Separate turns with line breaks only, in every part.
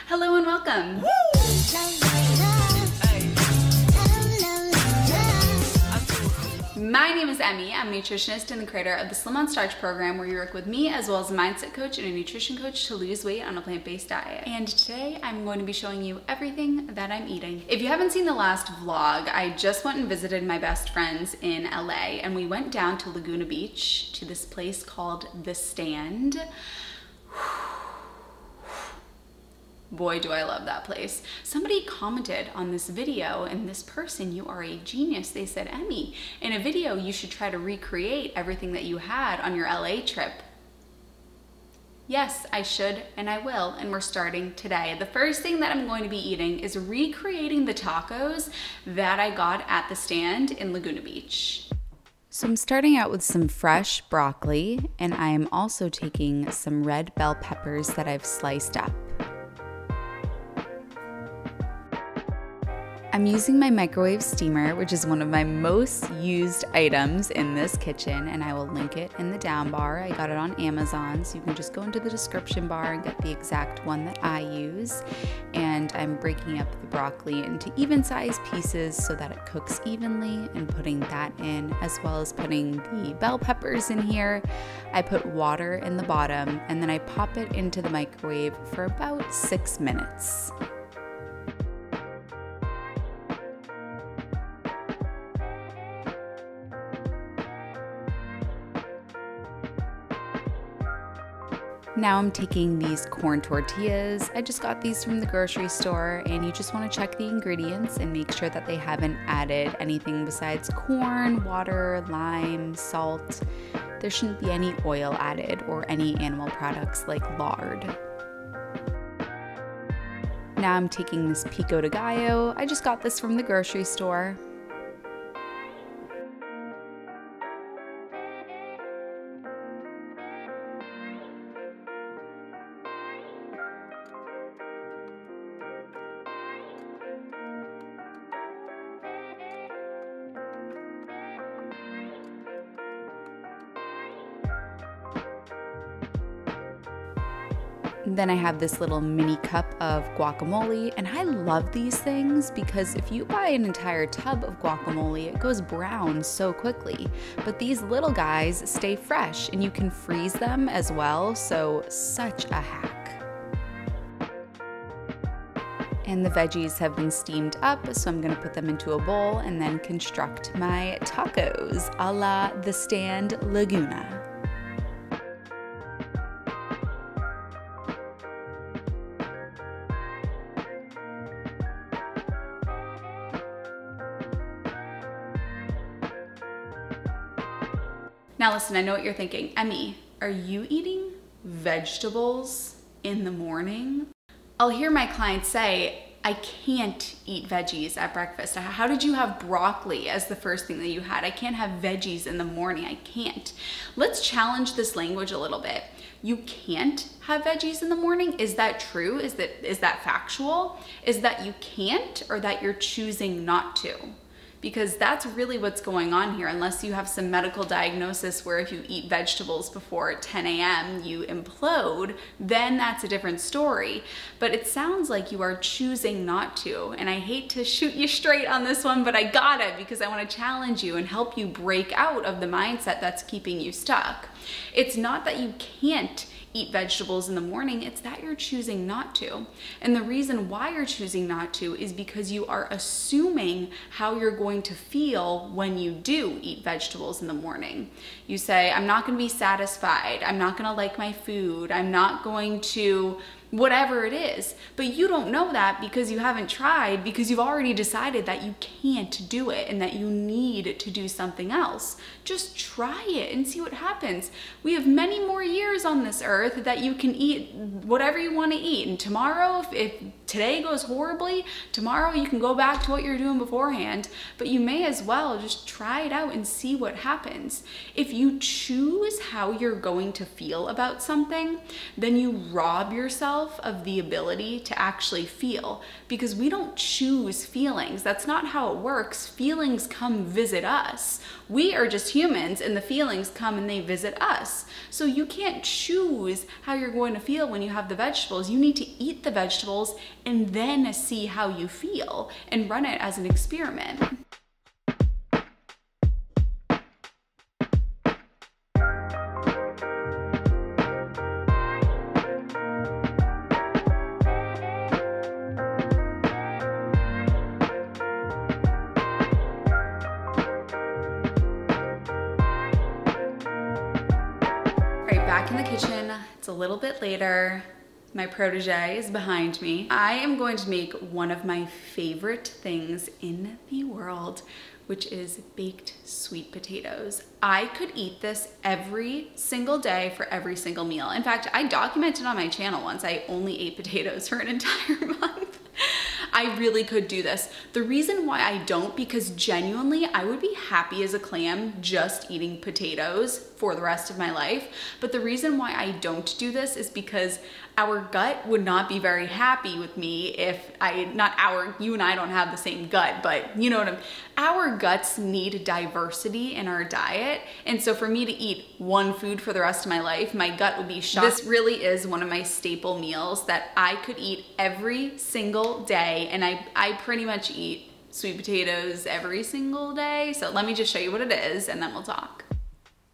Hello and welcome. My name is Emmie. I'm a nutritionist and the creator of the Slim on Starch program, where you work with me as well as a mindset coach and a nutrition coach to lose weight on a plant-based diet. And today I'm going to be showing you everything that I'm eating. If you haven't seen the last vlog, I just went and visited my best friends in LA, and we went down to Laguna Beach to this place called The Stand. Boy, do I love that place. Somebody commented on this video, and this person, you are a genius. They said, Emmie, in a video, you should try to recreate everything that you had on your LA trip. Yes, I should, and I will, and we're starting today. The first thing that I'm going to be eating is recreating the tacos that I got at The Stand in Laguna Beach. So I'm starting out with some fresh broccoli, and I am also taking some red bell peppers that I've sliced up. I'm using my microwave steamer, which is one of my most used items in this kitchen, and I will link it in the down bar. I got it on Amazon, so you can just go into the description bar and get the exact one that I use. And I'm breaking up the broccoli into even-sized pieces so that it cooks evenly, and putting that in, as well as putting the bell peppers in here. I put water in the bottom, and then I pop it into the microwave for about 6 minutes. Now I'm taking these corn tortillas. I just got these from the grocery store, and you just want to check the ingredients and make sure that they haven't added anything besides corn, water, lime, salt. There shouldn't be any oil added or any animal products like lard. Now I'm taking this pico de gallo. I just got this from the grocery store. Then I have this little mini cup of guacamole, and I love these things because if you buy an entire tub of guacamole, it goes brown so quickly. But these little guys stay fresh, and you can freeze them as well, so such a hack. And the veggies have been steamed up, so I'm gonna put them into a bowl and then construct my tacos a la The Stand Laguna. Now listen, I know what you're thinking. Emmie, are you eating vegetables in the morning? I'll hear my clients say, I can't eat veggies at breakfast. How did you have broccoli as the first thing that you had? I can't have veggies in the morning, I can't. Let's challenge this language a little bit. You can't have veggies in the morning? Is that true? Is that factual? Is that you can't, or that you're choosing not to? Because that's really what's going on here, unless you have some medical diagnosis where if you eat vegetables before 10 a.m. you implode, then that's a different story. But it sounds like you are choosing not to, and I hate to shoot you straight on this one, but I got it because I want to challenge you and help you break out of the mindset that's keeping you stuck. It's not that you can't eat vegetables in the morning, it's that you're choosing not to. And the reason why you're choosing not to is because you are assuming how you're going to feel when you do eat vegetables in the morning. You say, I'm not going to be satisfied, I'm not going to like my food, I'm not going to whatever it is. But you don't know that because you haven't tried, because you've already decided that you can't do it and that you need to do something else. Just try it and see what happens. We have many more years on this earth that you can eat whatever you want to eat. And tomorrow, if today goes horribly, tomorrow you can go back to what you're doing beforehand, but you may as well just try it out and see what happens. If you choose how you're going to feel about something, then you rob yourself yourself of the ability to actually feel, because we don't choose feelings. That's not how it works. Feelings come visit us. We are just humans, and the feelings come and they visit us. So you can't choose how you're going to feel when you have the vegetables. You need to eat the vegetables and then see how you feel and run it as an experiment. Back in the kitchen, it's a little bit later. My protege is behind me. I am going to make one of my favorite things in the world, which is baked sweet potatoes. I could eat this every single day for every single meal. In fact, I documented on my channel once I only ate potatoes for an entire month. I really could do this. The reason why I don't, because genuinely I would be happy as a clam just eating potatoes for the rest of my life. But the reason why I don't do this is because our gut would not be very happy with me if you and I don't have the same gut, but you know what our guts need diversity in our diet. And so for me to eat one food for the rest of my life, my gut would be shocked. This really is one of my staple meals that I could eat every single day. And I pretty much eat sweet potatoes every single day. So let me just show you what it is and then we'll talk.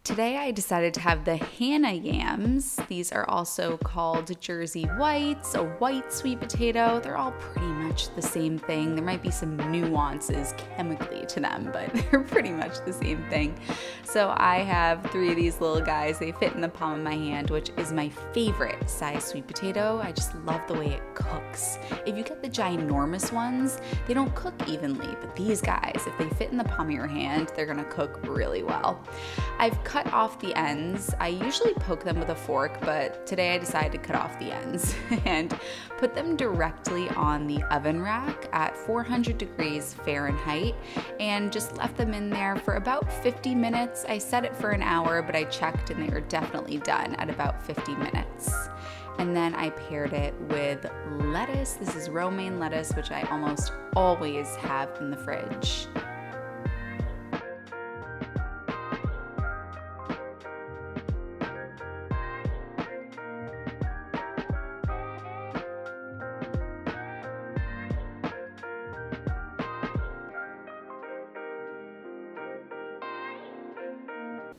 Today I decided to have the Hannah yams. These are also called Jersey whites, a white sweet potato. They're all pretty much the same thing. There might be some nuances chemically to them, but they're pretty much the same thing. So I have 3 of these little guys. They fit in the palm of my hand, which is my favorite size sweet potato. I just love the way it cooks. If you get the ginormous ones, they don't cook evenly, but these guys, if they fit in the palm of your hand, they're gonna cook really well. I've cut off the ends. I usually poke them with a fork, but today I decided to cut off the ends and put them directly on the oven rack at 400 degrees Fahrenheit and just left them in there for about 50 minutes. I set it for an hour, but I checked and they were definitely done at about 50 minutes. And then I paired it with lettuce. This is romaine lettuce, which I almost always have in the fridge.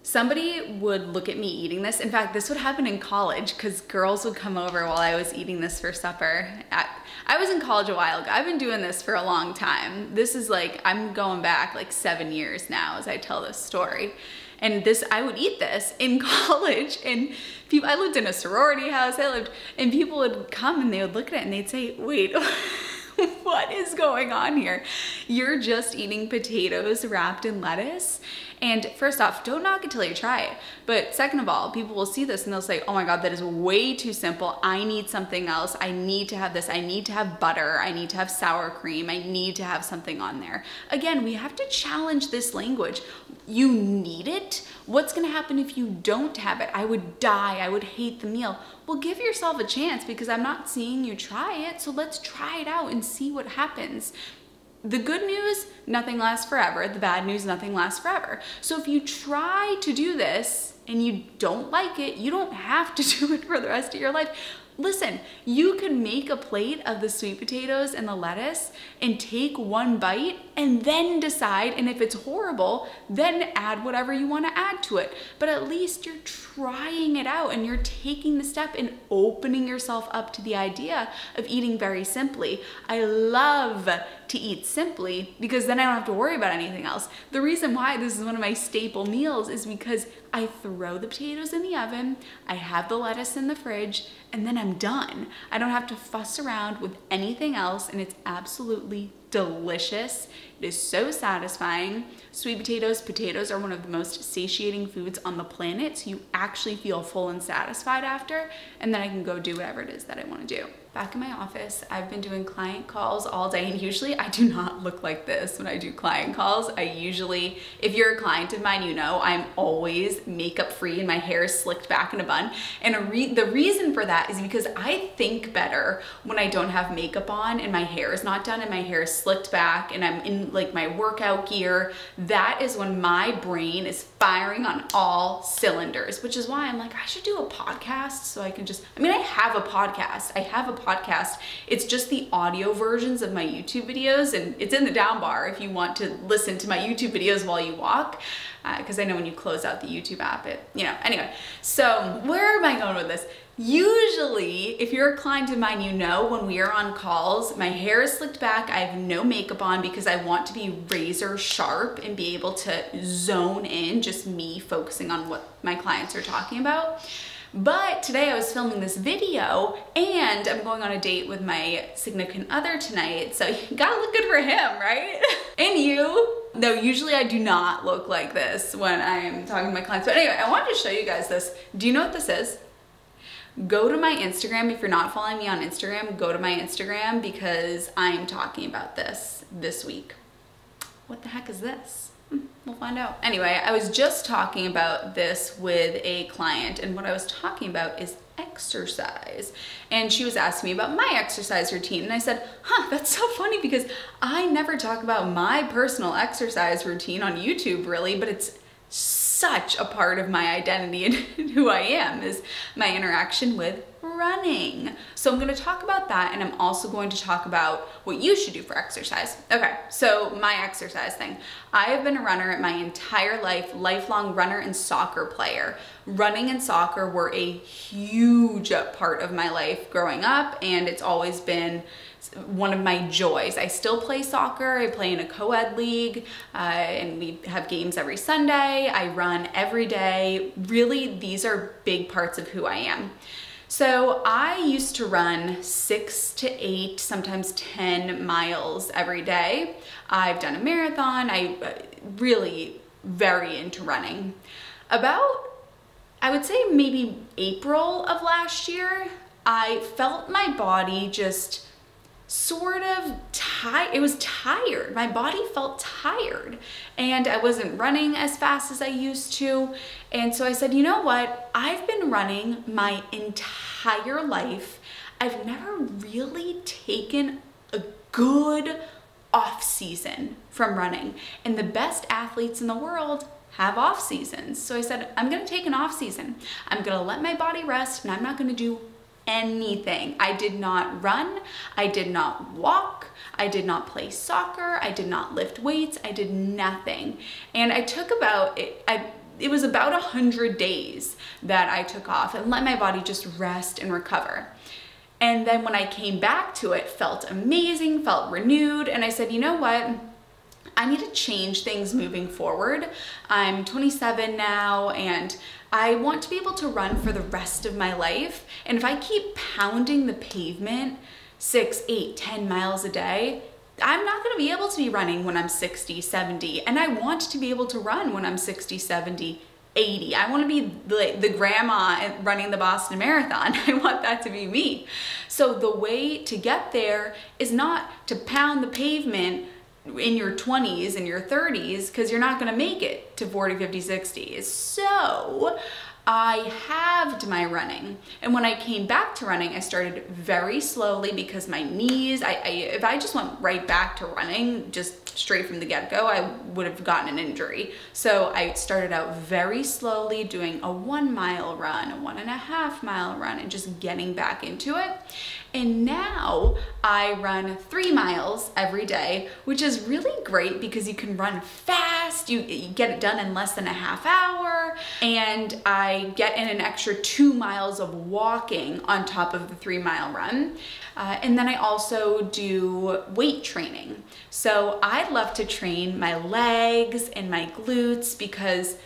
Somebody would look at me eating this. In fact, this would happen in college because girls would come over while I was eating this for supper. I was in college a while ago. I've been doing this for a long time. This is like, I'm going back like 7 years now as I tell this story. And I would eat this in college, and I lived in a sorority house, and people would come and they would look at it and they'd say, wait, what is going on here? You're just eating potatoes wrapped in lettuce? And first off, don't knock it till you try it. But second of all, people will see this and they'll say, oh my God, that is way too simple. I need something else. I need to have this. I need to have butter. I need to have sour cream. I need to have something on there. Again, we have to challenge this language. You need it? What's gonna happen if you don't have it? I would die. I would hate the meal. Well, give yourself a chance because I'm not seeing you try it. So let's try it out and see what happens. The good news, nothing lasts forever. The bad news, nothing lasts forever. So if you try to do this and you don't like it, you don't have to do it for the rest of your life. Listen, you could make a plate of the sweet potatoes and the lettuce and take one bite and then decide, and if it's horrible, then add whatever you want to add to it. But at least you're trying it out and you're taking the step and opening yourself up to the idea of eating very simply. I love to eat simply because then I don't have to worry about anything else. The reason why this is one of my staple meals is because I throw the potatoes in the oven, I have the lettuce in the fridge, and then I'm done. I don't have to fuss around with anything else, and it's absolutely delicious. It is so satisfying. Sweet potatoes are one of the most satiating foods on the planet, so you actually feel full and satisfied after, and then I can go do whatever it is that I want to do. back in my office. I've been doing client calls all day, and usually I do not look like this when I do client calls. I usually, if you're a client of mine, you know I'm always makeup free and my hair is slicked back in a bun. And the reason for that is because I think better when I don't have makeup on and my hair is not done and my hair is slicked back and I'm in like my workout gear. That is when my brain is firing on all cylinders, which is why I'm like, I should do a podcast so I can just, I mean, I have a podcast. It's just the audio versions of my YouTube videos, and it's in the down bar if you want to listen to my YouTube videos while you walk, because I know when you close out the YouTube app, anyway. So where am I going with this? Usually, if you're a client of mine, you know when we are on calls, my hair is slicked back, I have no makeup on because I want to be razor sharp and be able to zone in, just me focusing on what my clients are talking about. But today I was filming this video and I'm going on a date with my significant other tonight, so you gotta look good for him, right? And you. No, usually I do not look like this when I'm talking to my clients. But anyway, I wanted to show you guys this. Do you know what this is? Go to my Instagram. If you're not following me on Instagram, go to my Instagram because I'm talking about this week. What the heck is this? We'll find out. Anyway, I was just talking about this with a client, and what I was talking about is exercise. And she was asking me about my exercise routine, and I said, that's so funny because I never talk about my personal exercise routine on YouTube really, but it's such a part of my identity and who I am is my interaction with running. So I'm going to talk about that, and I'm also going to talk about what you should do for exercise. Okay, so my exercise thing. I have been a runner my entire life, lifelong runner and soccer player. Running and soccer were a huge part of my life growing up, and it's always been one of my joys. I still play soccer. I play in a co-ed league, and we have games every Sunday. I run every day. Really, these are big parts of who I am. So I used to run 6 to 8, sometimes 10 miles every day. I've done a marathon. I really very into running. About, I would say maybe April of last year, I felt my body just sort of tired. It was tired. My body felt tired and I wasn't running as fast as I used to. And so I said, you know what? I've been running my entire life. I've never really taken a good off season from running. And the best athletes in the world have off seasons. So I said, I'm going to take an off season. I'm going to let my body rest, and I'm not going to do anything. I did not run, I did not walk, I did not play soccer, I did not lift weights, I did nothing. And I took about, it was about 100 days that I took off and let my body just rest and recover. And then when I came back to it, felt amazing, felt renewed, and I said, you know what? I need to change things moving forward. I'm 27 now, and I want to be able to run for the rest of my life. And if I keep pounding the pavement 6, 8, 10 miles a day, I'm not going to be able to be running when I'm 60, 70. And I want to be able to run when I'm 60, 70, 80. I want to be the grandma running the Boston Marathon. I want that to be me. So the way to get there is not to pound the pavement in your 20s and your 30s, because you're not going to make it to 40, 50, 60. So I halved my running. And when I came back to running, I started very slowly because my knees, if I just went right back to running, just straight from the get-go, I would have gotten an injury. So I started out very slowly doing a 1 mile run, a 1.5 mile run, and just getting back into it. And now I run 3 miles every day, which is really great because you can run fast, you get it done in less than a half hour, and I get in an extra 2 miles of walking on top of the 3 mile run. And then I also do weight training. So I love to train my legs and my glutes because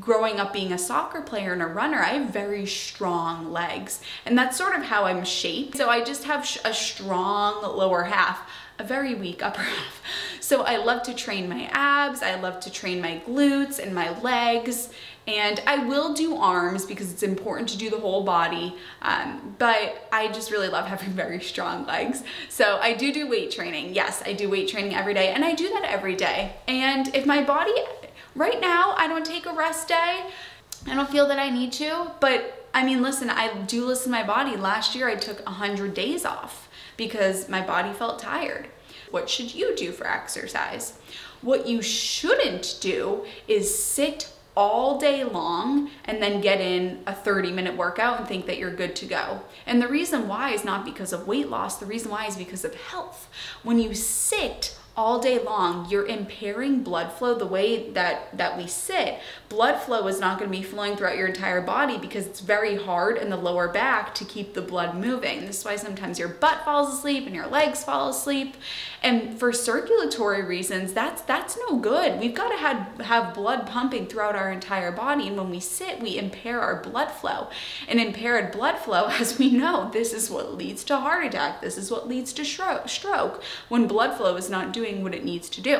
growing up being a soccer player and a runner, I have very strong legs, and that's sort of how I'm shaped. So I just have a strong lower half, a very weak upper half. So I love to train my abs, I love to train my glutes and my legs, and I will do arms because it's important to do the whole body, but I just really love having very strong legs. So I do weight training. Yes, I do weight training every day, and I do that every day. And if my body, right now, I don't take a rest day, I don't feel that I need to, but I mean, listen, I do listen to my body. Last year I took 100 days off because my body felt tired. What should you do for exercise? What you shouldn't do is sit all day long and then get in a 30-minute workout and think that you're good to go. And the reason why is not because of weight loss, the reason why is because of health. When you sit all day long, you're impairing blood flow. The way that we sit, blood flow is not going to be flowing throughout your entire body because it's very hard in the lower back to keep the blood moving. This is why sometimes your butt falls asleep and your legs fall asleep. And for circulatory reasons, that's no good. We've got to have blood pumping throughout our entire body. And when we sit, we impair our blood flow. And impaired blood flow, as we know, this is what leads to heart attack. This is what leads to stroke when blood flow is not doing what it needs to do.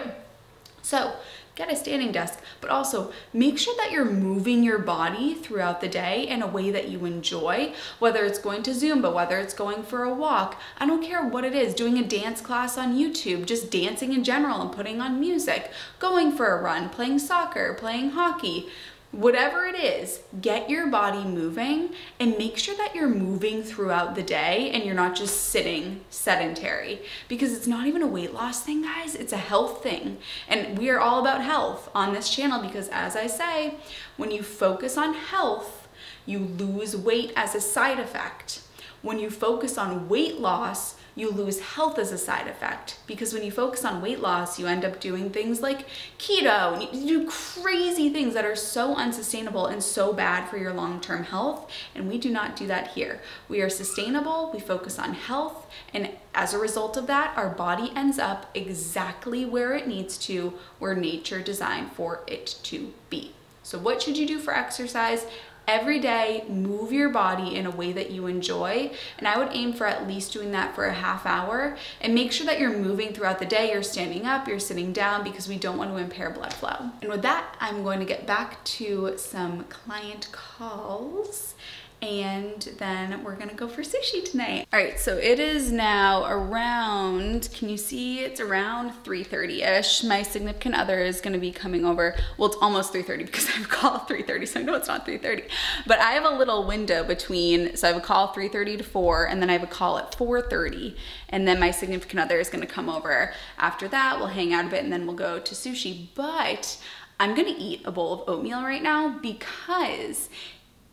So get a standing desk, but also make sure that you're moving your body throughout the day in a way that you enjoy, whether it's going to Zumba, whether it's going for a walk. I don't care what it is, doing a dance class on YouTube, just dancing in general and putting on music, going for a run, playing soccer, playing hockey. Whatever it is, get your body moving and make sure that you're moving throughout the day and you're not just sitting sedentary, because it's not even a weight loss thing, guys. It's a health thing. And we are all about health on this channel because, as I say, when you focus on health, you lose weight as a side effect. When you focus on weight loss, you lose health as a side effect, because when you focus on weight loss, you end up doing things like keto and you do crazy things that are so unsustainable and so bad for your long-term health. And we do not do that here. We are sustainable, we focus on health, and as a result of that, our body ends up exactly where it needs to, where nature designed for it to be. So what should you do for exercise? Every day, move your body in a way that you enjoy. And I would aim for at least doing that for a half hour, and make sure that you're moving throughout the day. You're standing up, you're sitting down, because we don't want to impair blood flow. And with that, I'm going to get back to some client calls, and then we're gonna go for sushi tonight. All right, so it is now around, can you see? It's around 3:30-ish. My significant other is gonna be coming over. Well, it's almost 3:30 because I have a call at 3:30, so I know it's not 3:30. But I have a little window between, so I have a call 3:30 to 4, and then I have a call at 4:30, and then my significant other is gonna come over. After that, we'll hang out a bit, and then we'll go to sushi. But I'm gonna eat a bowl of oatmeal right now because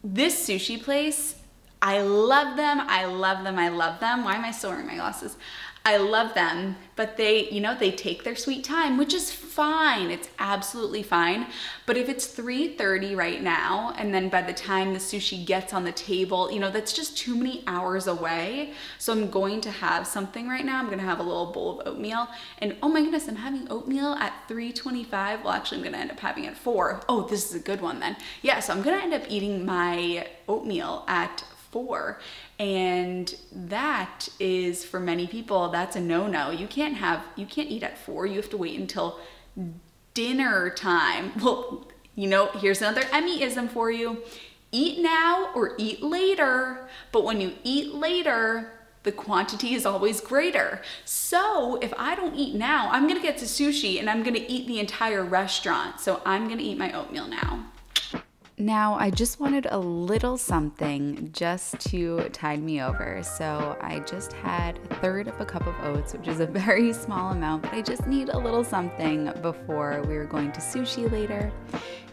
this sushi place, I love them, I love them, I love them. Why am I still wearing my glasses? I love them, but they, you know, they take their sweet time, which is fine. It's absolutely fine. But if it's 3:30 right now, and then by the time the sushi gets on the table, you know, that's just too many hours away. So I'm going to have something right now. I'm gonna have a little bowl of oatmeal, and oh my goodness, I'm having oatmeal at 3:25. Well, actually I'm gonna end up having it at 4. Oh, this is a good one then. Yeah, so I'm gonna end up eating my oatmeal at 4. And that is, for many people, that's a no-no. You can't eat at 4. You have to wait until dinner time. Well, you know, here's another Emmie-ism for you. Eat now or eat later. But when you eat later, the quantity is always greater. So if I don't eat now, I'm gonna get to sushi and I'm gonna eat the entire restaurant. So I'm gonna eat my oatmeal now. Now, I just wanted a little something just to tide me over. So I just had 1/3 of a cup of oats, which is a very small amount, but I just need a little something before we were going to sushi later.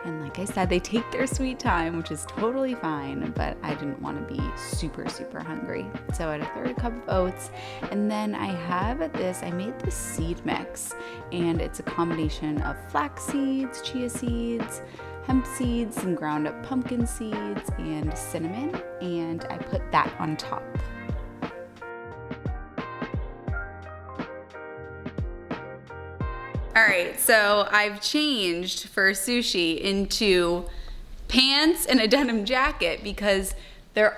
And like I said, they take their sweet time, which is totally fine, but I didn't want to be super, super hungry. So I had a 1/3 cup of oats, and then I made this seed mix, and it's a combination of flax seeds, chia seeds, hemp seeds, some ground up pumpkin seeds, and cinnamon, and I put that on top. All right, so I've changed for sushi into pants and a denim jacket because the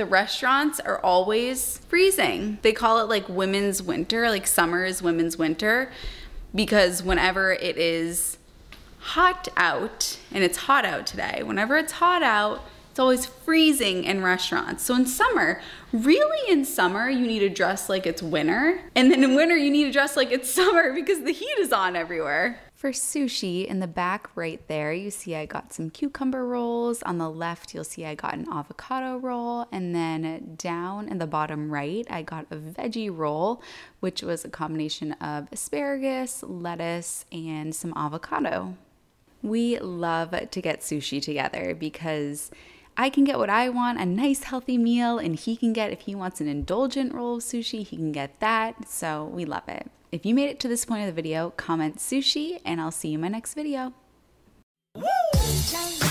restaurants are always freezing. They call it like women's winter, like summer is women's winter, because whenever it is hot out, and it's hot out today, whenever it's hot out, it's always freezing in restaurants. So in summer, really in summer, you need to dress like it's winter. And then in winter, you need to dress like it's summer because the heat is on everywhere. For sushi, in the back right there, you see I got some cucumber rolls. On the left, you'll see I got an avocado roll. And then down in the bottom right, I got a veggie roll, which was a combination of asparagus, lettuce, and some avocado. We love to get sushi together because I can get what I want, a nice healthy meal, and he can get, if he wants an indulgent roll of sushi, he can get that. So we love it. If you made it to this point of the video, comment sushi, and I'll see you in my next video. Woo!